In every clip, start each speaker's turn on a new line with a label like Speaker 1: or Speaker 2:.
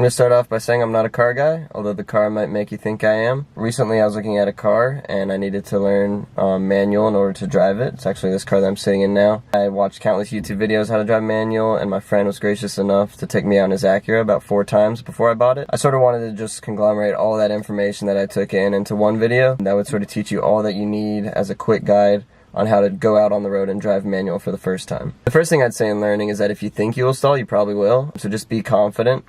Speaker 1: I'm gonna start off by saying I'm not a car guy, although the car might make you think I am. Recently I was looking at a car and I needed to learn manual in order to drive it. It's actually this car that I'm sitting in now. I watched countless YouTube videos how to drive manual, and my friend was gracious enough to take me out in his Acura about 4 times before I bought it. I sort of wanted to just conglomerate all that information that I took in into one video that would sort of teach you all that you need as a quick guide on how to go out on the road and drive manual for the first time. The first thing I'd say in learning is that if you think you will stall, you probably will. So just be confident.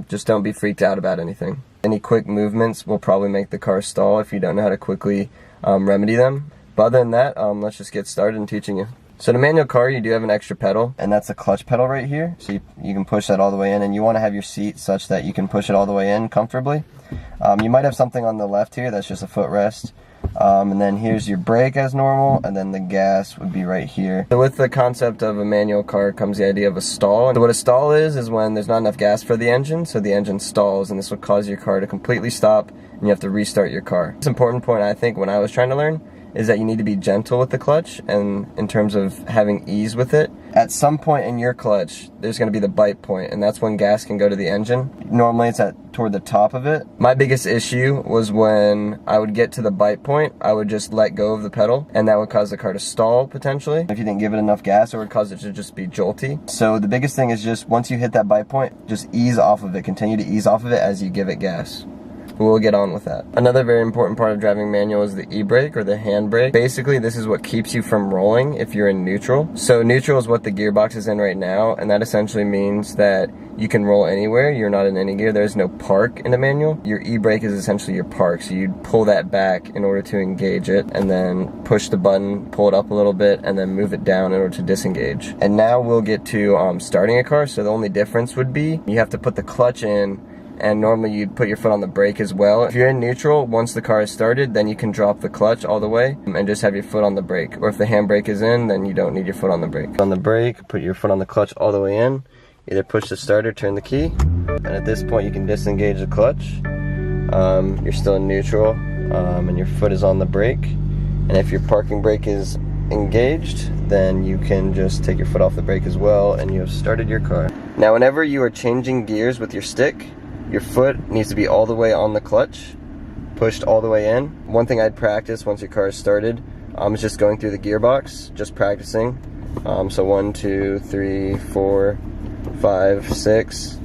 Speaker 1: Just don't be freaked out about anything. Any quick movements will probably make the car stall if you don't know how to quickly remedy them. But other than that, let's just get started in teaching you. So in a manual car, you do have an extra pedal, and that's a clutch pedal right here. So you can push that all the way in, and you want to have your seat such that you can push it all the way in comfortably. You might have something on the left here that's just a footrest. And then here's your brake as normal, and then the gas would be right here. So with the concept of a manual car comes the idea of a stall. So what a stall is when there's not enough gas for the engine, so the engine stalls, and this will cause your car to completely stop, and you have to restart your car. It's an important point, I think, when I was trying to learn, is that you need to be gentle with the clutch, and in terms of having ease with it. At some point in your clutch, there's going to be the bite point, and that's when gas can go to the engine. Normally it's toward the top of it. My biggest issue was when I would get to the bite point, I would just let go of the pedal, and that would cause the car to stall potentially. If you didn't give it enough gas, it would cause it to just be jolty. So the biggest thing is just once you hit that bite point, just ease off of it. Continue to ease off of it as you give it gas. We'll get on with that. Another very important part of driving manual is the e-brake or the handbrake. Basically, this is what keeps you from rolling if you're in neutral. So neutral is what the gearbox is in right now, and that essentially means that you can roll anywhere. You're not in any gear. There's no park in the manual. Your e-brake is essentially your park, so you'd pull that back in order to engage it, and then push the button, pull it up a little bit, and then move it down in order to disengage. And now we'll get to starting a car. So the only difference would be you have to put the clutch in, and normally you'd put your foot on the brake as well. If you're in neutral, once the car is started, then you can drop the clutch all the way and just have your foot on the brake. Or if the handbrake is in, then you don't need your foot on the brake. On the brake, put your foot on the clutch all the way in. Either push the starter, turn the key, and at this point you can disengage the clutch. You're still in neutral, and your foot is on the brake. And if your parking brake is engaged, then you can just take your foot off the brake as well, and you have started your car. Now whenever you are changing gears with your stick, your foot needs to be all the way on the clutch, pushed all the way in. One thing I'd practice once your car is started is just going through the gearbox, just practicing. So 1, 2, 3, 4, 5, 6.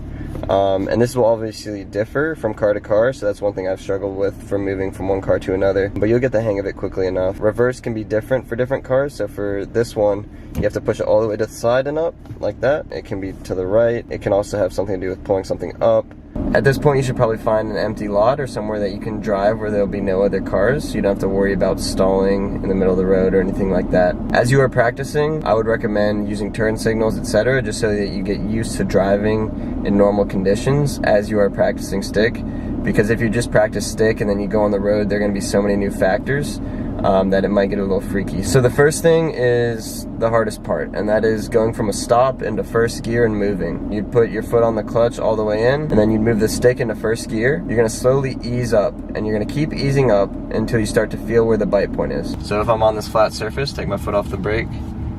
Speaker 1: And this will obviously differ from car to car, so that's one thing I've struggled with for moving from one car to another. But you'll get the hang of it quickly enough. Reverse can be different for different cars, so for this one, you have to push it all the way to the side and up, like that. It can be to the right. It can also have something to do with pulling something up. At this point, you should probably find an empty lot or somewhere that you can drive where there'll be no other cars, so you don't have to worry about stalling in the middle of the road or anything like that. As you are practicing, I would recommend using turn signals, etc., just so that you get used to driving in normal conditions as you are practicing stick. Because if you just practice stick and then you go on the road, there are going to be so many new factors that it might get a little freaky. So the first thing is the hardest part, and that is going from a stop into first gear and moving. You'd put your foot on the clutch all the way in, and then you'd move the stick into first gear. You're going to slowly ease up, and you're going to keep easing up until you start to feel where the bite point is. So if I'm on this flat surface, take my foot off the brake,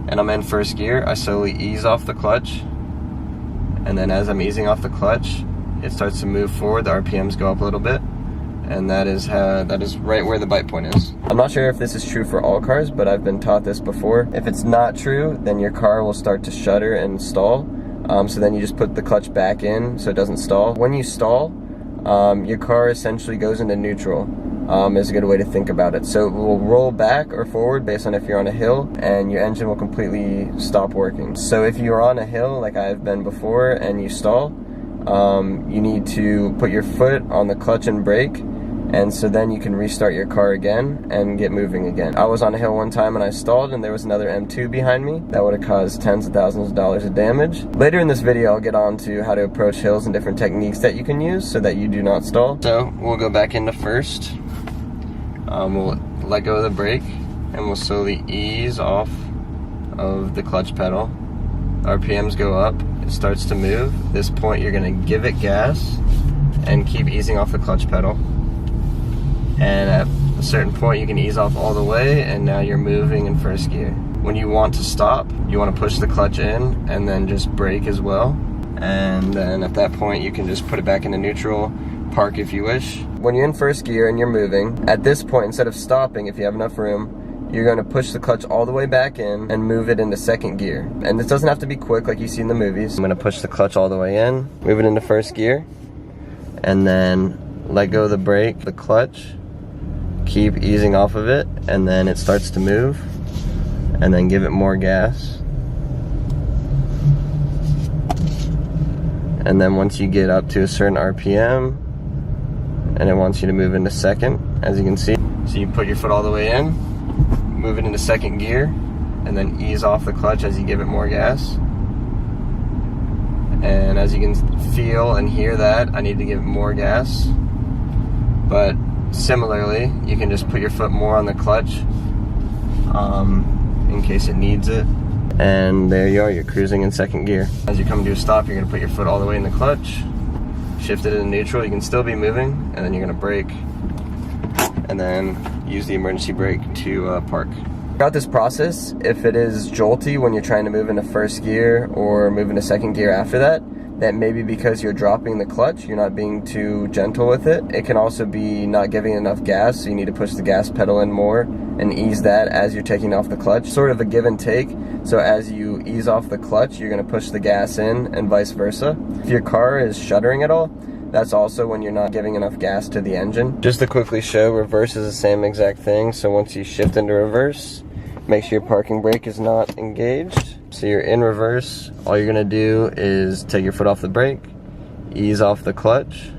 Speaker 1: and I'm in first gear, I slowly ease off the clutch, and then as I'm easing off the clutch, it starts to move forward. The RPMs go up a little bit, and that is right where the bite point is. I'm not sure if this is true for all cars, but I've been taught this before. If it's not true, then your car will start to shudder and stall. So then you just put the clutch back in so it doesn't stall. When you stall, your car essentially goes into neutral. Is a good way to think about it. So it will roll back or forward based on if you're on a hill, and your engine will completely stop working. So if you're on a hill like I've been before and you stall, you need to put your foot on the clutch and brake, and so then you can restart your car again and get moving again. I was on a hill one time and I stalled, and there was another M2 behind me. That would have caused tens of thousands of dollars of damage. Later in this video, I'll get on to how to approach hills and different techniques that you can use so that you do not stall. So we'll go back into first. We'll let go of the brake, and we'll slowly ease off of the clutch pedal. RPMs go up, it starts to move. At this point, you're gonna give it gas and keep easing off the clutch pedal. And at a certain point, you can ease off all the way, and now you're moving in first gear. When you want to stop, you want to push the clutch in and then just brake as well. and then at that point you can just put it back into neutral, park if you wish. When you're in first gear and you're moving, at this point, instead of stopping, if you have enough room, you're going to push the clutch all the way back in and move it into second gear. And this doesn't have to be quick like you see in the movies. I'm going to push the clutch all the way in, move it into first gear, and then let go of the brake, the clutch, keep easing off of it, and then it starts to move, and then give it more gas. And then once you get up to a certain RPM, and it wants you to move into second, as you can see. So you put your foot all the way in, move it into second gear, and then ease off the clutch as you give it more gas. And as you can feel and hear that, I need to give it more gas. But similarly, you can just put your foot more on the clutch in case it needs it. And there you are, you're cruising in second gear. As you come to a stop, you're gonna put your foot all the way in the clutch, shift it into neutral, you can still be moving, and then you're gonna brake, and then use the emergency brake to park. Throughout this process, if it is jolty when you're trying to move into first gear or move into second gear after that, that may be because you're dropping the clutch, you're not being too gentle with it. It can also be not giving enough gas, so you need to push the gas pedal in more and ease that as you're taking off the clutch. Sort of a give and take. So as you ease off the clutch, you're gonna push the gas in and vice versa. If your car is shuddering at all, that's also when you're not giving enough gas to the engine. Just to quickly show, reverse is the same exact thing. So once you shift into reverse, make sure your parking brake is not engaged. So you're in reverse, all you're gonna do is take your foot off the brake, ease off the clutch,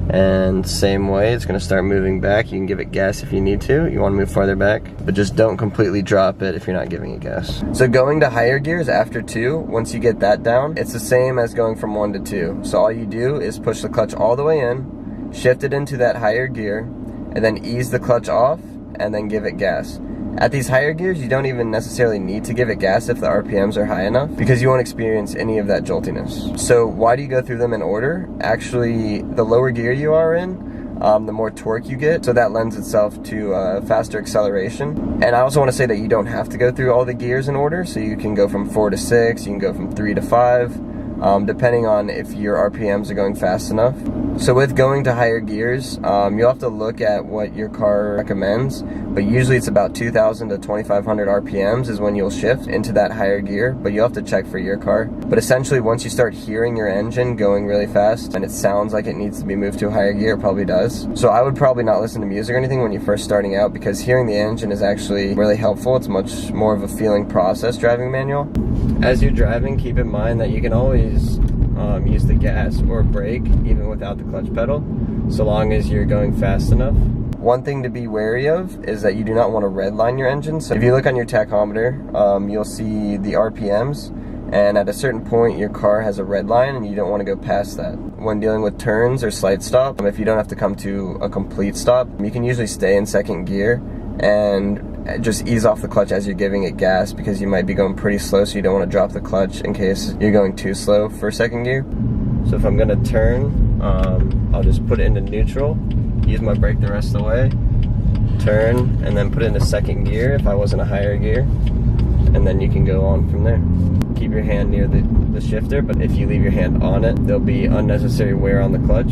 Speaker 1: and same way, it's gonna start moving back. You can give it gas if you need to. You wanna move farther back, but just don't completely drop it if you're not giving it gas. So going to higher gears after 2, once you get that down, it's the same as going from 1 to 2. So all you do is push the clutch all the way in, shift it into that higher gear, and then ease the clutch off, and then give it gas. At these higher gears, you don't even necessarily need to give it gas if the RPMs are high enough, because you won't experience any of that joltiness. So why do you go through them in order? Actually, the lower gear you are in, the more torque you get, so that lends itself to faster acceleration. And I also want to say that you don't have to go through all the gears in order, so you can go from 4 to 6, you can go from 3 to 5, depending on if your RPMs are going fast enough. So with going to higher gears, you'll have to look at what your car recommends, but usually it's about 2,000 to 2,500 RPMs is when you'll shift into that higher gear, but you'll have to check for your car. But essentially, once you start hearing your engine going really fast and it sounds like it needs to be moved to a higher gear, it probably does. So I would probably not listen to music or anything when you're first starting out, because hearing the engine is actually really helpful. It's much more of a feeling process driving manual. As you're driving, keep in mind that you can always use the gas or brake even without the clutch pedal, so long as you're going fast enough. One thing to be wary of is that you do not want to redline your engine. So if you look on your tachometer, you'll see the RPMs, and at a certain point your car has a red line and you don't want to go past that. When dealing with turns or slight stop, if you don't have to come to a complete stop, you can usually stay in second gear and just ease off the clutch as you're giving it gas, because you might be going pretty slow, so you don't want to drop the clutch in case you're going too slow for second gear. So if I'm gonna turn, I'll just put it into neutral, use my brake the rest of the way, turn, and then put it into second gear if I was in a higher gear, and then you can go on from there. Keep your hand near the shifter, but if you leave your hand on it, there'll be unnecessary wear on the clutch.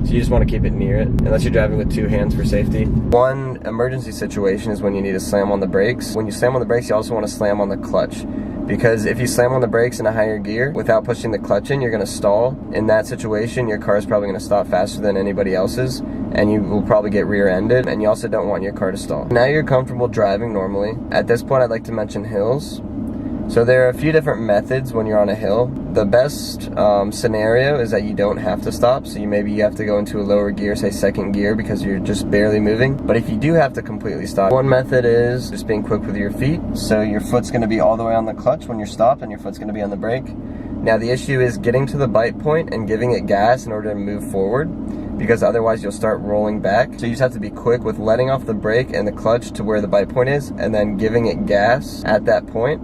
Speaker 1: So you just want to keep it near it, unless you're driving with 2 hands for safety. One emergency situation is when you need to slam on the brakes. When you slam on the brakes, you also want to slam on the clutch, because if you slam on the brakes in a higher gear without pushing the clutch in, you're going to stall. In that situation, your car is probably going to stop faster than anybody else's, and you will probably get rear-ended, and you also don't want your car to stall. Now you're comfortable driving normally. At this point, I'd like to mention hills. So there are a few different methods when you're on a hill. The best scenario is that you don't have to stop, so maybe you have to go into a lower gear, say second gear, because you're just barely moving. But if you do have to completely stop, one method is just being quick with your feet. So your foot's going to be all the way on the clutch when you're stopped, and your foot's going to be on the brake. Now the issue is getting to the bite point and giving it gas in order to move forward, because otherwise you'll start rolling back. So you just have to be quick with letting off the brake and the clutch to where the bite point is, and then giving it gas at that point.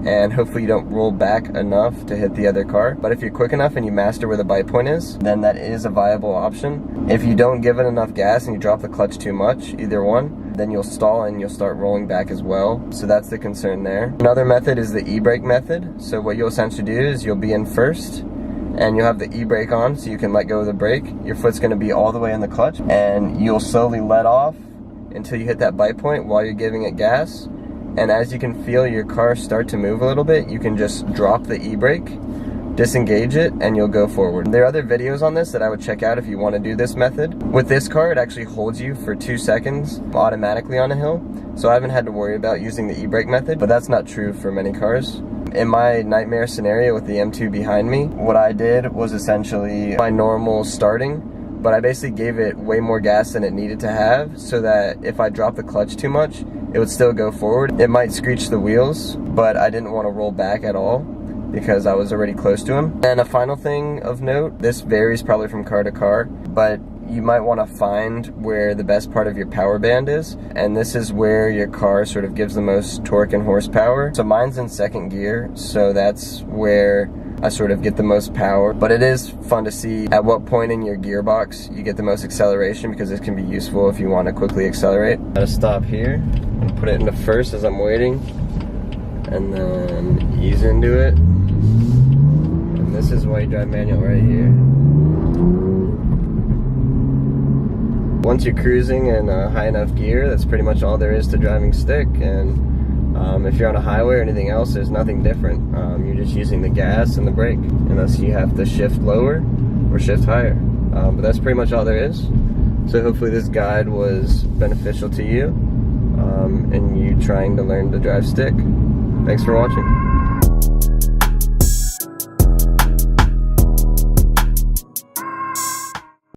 Speaker 1: And hopefully you don't roll back enough to hit the other car. But if you're quick enough and you master where the bite point is, then that is a viable option. If you don't give it enough gas and you drop the clutch too much, either one, then you'll stall and you'll start rolling back as well. So that's the concern there. Another method is the e-brake method. So what you'll essentially do is you'll be in first, and you'll have the e-brake on so you can let go of the brake. Your foot's going to be all the way in the clutch, and you'll slowly let off until you hit that bite point while you're giving it gas. And as you can feel your car start to move a little bit, you can just drop the e-brake, disengage it, and you'll go forward. There are other videos on this that I would check out if you want to do this method. With this car, it actually holds you for 2 seconds automatically on a hill, so I haven't had to worry about using the e-brake method, but that's not true for many cars. In my nightmare scenario with the M2 behind me, what I did was essentially my normal starting, but I basically gave it way more gas than it needed to have, so that if I dropped the clutch too much, it would still go forward. It might screech the wheels, but I didn't want to roll back at all because I was already close to him. And a final thing of note, this varies probably from car to car, but you might want to find where the best part of your power band is, and this is where your car sort of gives the most torque and horsepower. So mine's in second gear, so that's where I sort of get the most power, but it is fun to see at what point in your gearbox you get the most acceleration, because this can be useful if you want to quickly accelerate. Gotta stop here and put it into first as I'm waiting, and then ease into it. And this is why you drive manual right here. Once you're cruising in a high enough gear, that's pretty much all there is to driving stick. And if you're on a highway or anything else, there's nothing different. You're just using the gas and the brake, unless you have to shift lower or shift higher. But that's pretty much all there is. So hopefully this guide was beneficial to you in you trying to learn to drive stick. Thanks for watching.